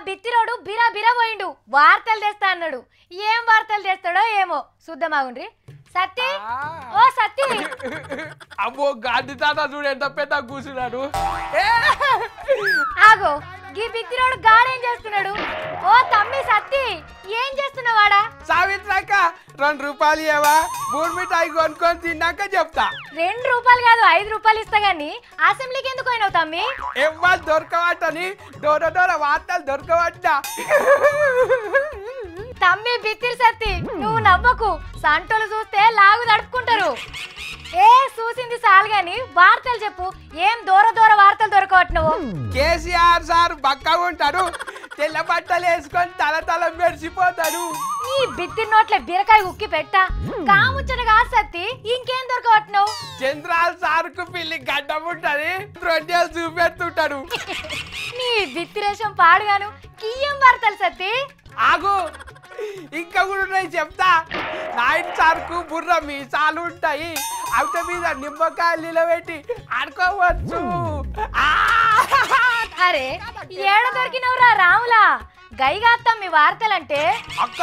బిత్తిరోడు బిరా బిరా పోయిండు వార్తలు తెస్తా అన్నాడు ఏం వార్తలు తెస్తాడో ఏమో చూద్దామాగుండ్రి సత్తి ఓ సత్తి అబ్బో గాడి తాత చూడు ఎంత పెద్ద కూర్చున్నాడు ఆగో గీ బిత్తిరోడు గాడేం చేస్తున్నాడు ఓ తమ్మి సత్తి ఏం చేస్తున్నావాడా సావిత్రక్క 2 రూపాయలు ఇవ్వవా బూర్ మిఠాయి కొనుక్కొని తిన్నాక చెప్తా 2 రూపాయలు కాదు 5 రూపాయలు ఇస్తా గానీ అసెంబ్లీకి ఎందుకు పోయినావు తమ్మి ఎవ్వరు దొరకవట్టని డోర డోర వార్తలు దొరకవట్ట తమ్మి బిత్తిరి సత్తి నువ్వు నవ్వకు సంటోలు చూస్తే లాగు తడుపుకుంటారు ఏ చూసింది చాలు గాని వార్తలు చెప్పు ఏం దూర దూర వార్తలు దొరకవట్ నువ్వు కేసీఆర్ సార్ బక్కగా ఉంటాడు తెల్ల బట్టలు వేసుకొని తల మెరిసిపోతాడు నీ బిత్తిరి నోట్ల బీరకాయ ఉక్కి పెట్టా కాముచ్చట కాదు సత్తి ఇంకేం దొరకవట్ నువ్వు చంద్రాల సార్కు పిల్లి గడ్డం ఉంటది 2 ఏళ్ళు చూపెడుతుంటాడు నీ బిత్తిరేషం పాడుగాను కియ్యం వార్తలు సత్తి ఆగు ఇంకా కూడా ఉన్నాయి చెప్తా నాయన్ సార్కు బుర్ర మీసాలు ఉంటాయి అవిట మీద నిమ్మకాయలు నిలబెట్టి ఆడుకోవచ్చు అరే ఏడ దొరికినవురా రాములా గైగాత్తం మీ వార్తలంటే అక్క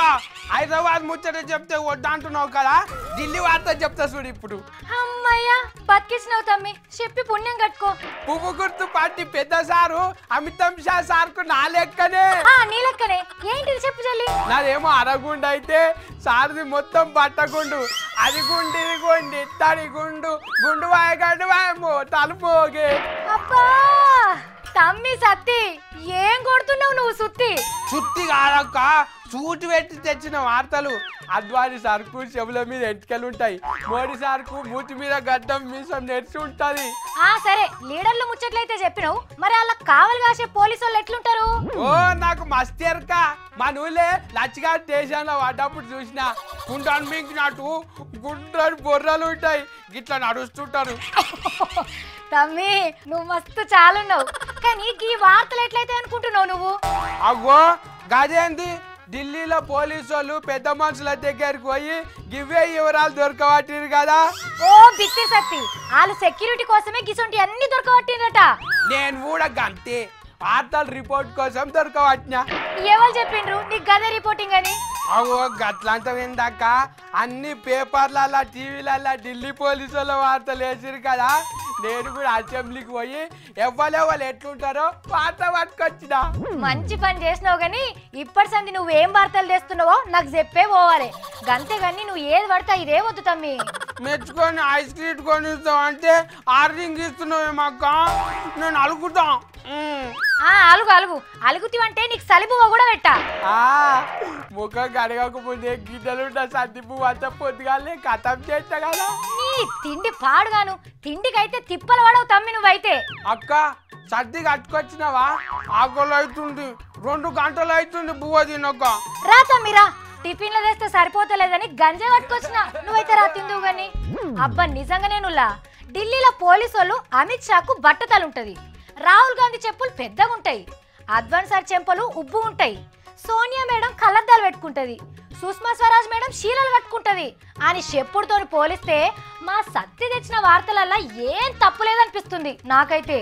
హైదరాబాద్ ముచ్చట చెప్తే వద్దంటున్నావు కదా ఢిల్లీ వార్త చెప్తా చూడు ఇప్పుడు అమ్మయ్యా బతికించినావు తమ్మి చెప్పి పుణ్యం కట్టుకో పువ్వు గుర్తు పార్టీ పెద్ద సారు అమితాబ్ షా సార్కు నా లెక్కనే నీ లెక్కనే ఏంటిది చెప్పు చెల్లి నాదేమో అరగుండు అయితే సార్ది మొత్తం బట్టగుండు అది గుండు ఇది గుండు ఇత్తడి గుండు గుండు వాయగండు వాయమో తలుపోగే అబ్బా తమ్మి సత్తి ఏం కొడుతున్నావు నువ్వు సుత్తి చుట్టి కాదక్క చూటు పెట్టి తెచ్చిన వార్తలు అద్వాని సార్కు చెవుల మీద ఎంటికలు ఉంటాయి మోడీ సార్కు మూతి మీద గడ్డం మీసం నెరిచి ఉంటది సరే లీడర్లు ముచ్చట్లయితే చెప్పినావు మరి అలా కావలి కాసే పోలీసు వాళ్ళు ఎట్లుంటారు ఓ నాకు మస్తు ఎరక మా నువ్వులే లచ్చిగా స్టేషన్లో పడ్డప్పుడు చూసిన గుండ్రని మింగినట్టు గుండ్రని బొర్రలు ఉంటాయి గిట్లా నడుస్తుంటారు తమ్మి నువ్వు మస్తు చాలున్నావు కానీ ఈ వార్తలు ఎట్లయితే అనుకుంటున్నావు నువ్వు అగో గదేంది ఢిల్లీలో పోలీసు వాళ్ళు పెద్ద మనుషుల దగ్గరికి పోయి గివ్వే వివరాలు దొరకబట్టిరు కదా ఓ బిత్తి సత్తి వాళ్ళు సెక్యూరిటీ కోసమే గిసొంటి అన్ని దొరకబట్టిరట నేను కూడా గంతే వార్తల రిపోర్ట్ కోసం దొరకబట్టినా ఎవరు చెప్పిండ్రు నీకు గదే రిపోర్టింగ్ అని అవో గట్లంటేందాక అన్ని పేపర్లలో టీవీలలో ఢిల్లీ పోలీసు వాళ్ళ వార్తలు వేసిరు కదా నేను కూడా అసెంబ్లీకి పోయి ఎవరు ఎట్లుంటారో వార్త పట్టుకొచ్చిన మంచి పని చేసినావు గానీ ఇప్పటి సంది నువ్వేం వార్తలు తెస్తున్నావో నాకు చెప్పే పోవాలి గంతే గాని నువ్వు ఏది పడతా ఇదే వద్దు తమ్మి మెచ్చుకొని ఐస్ క్రీమ్ కొనిస్తావు అంటే ఆర్డరింగ్ ఇస్తున్నావేమక్క నేను అలుగుతాం అలుగు అలుగు అలుగుతివంటే నీకు సలిబువ్వ కూడా పెట్టా ముఖం కడగకముందే గిడ్డలుంటా సర్ది పువ్వు అంతా పొద్దుగాలే కథం చేస్తా కదా నీ తిండి పాడుగాను తిండికైతే తిప్పలు పడవు తమ్మి నువ్వైతే అక్క సర్ది కట్టుకొచ్చినావా ఆకలి అవుతుంది 2 గంటలు అవుతుంది బువ్వ తినక రా తమ్మిరా టిఫిన్లో తెస్తే సరిపోతలేదని గంజే పట్టుకొచ్చిన నువ్వైతే రా తిందువు గాని అబ్బా నిజంగానే నువ్వులా ఢిల్లీలో పోలీసు వాళ్ళు అమిత్ షాకు బట్టతలుంటది రాహుల్ గాంధీ చెప్పులు పెద్దగా ఉంటాయి అద్వాన్ సార్ చెంపలు ఉబ్బు ఉంటాయి సోనియా మేడం కళ్ళద్దాలు పెట్టుకుంటది సుష్మా స్వరాజ్ మేడం శీలలు కట్టుకుంటది అని చెప్పుడుతోని పోలిస్తే మా సత్తి తెచ్చిన వార్తలల్లా ఏం తప్పులేదనిపిస్తుంది నాకైతే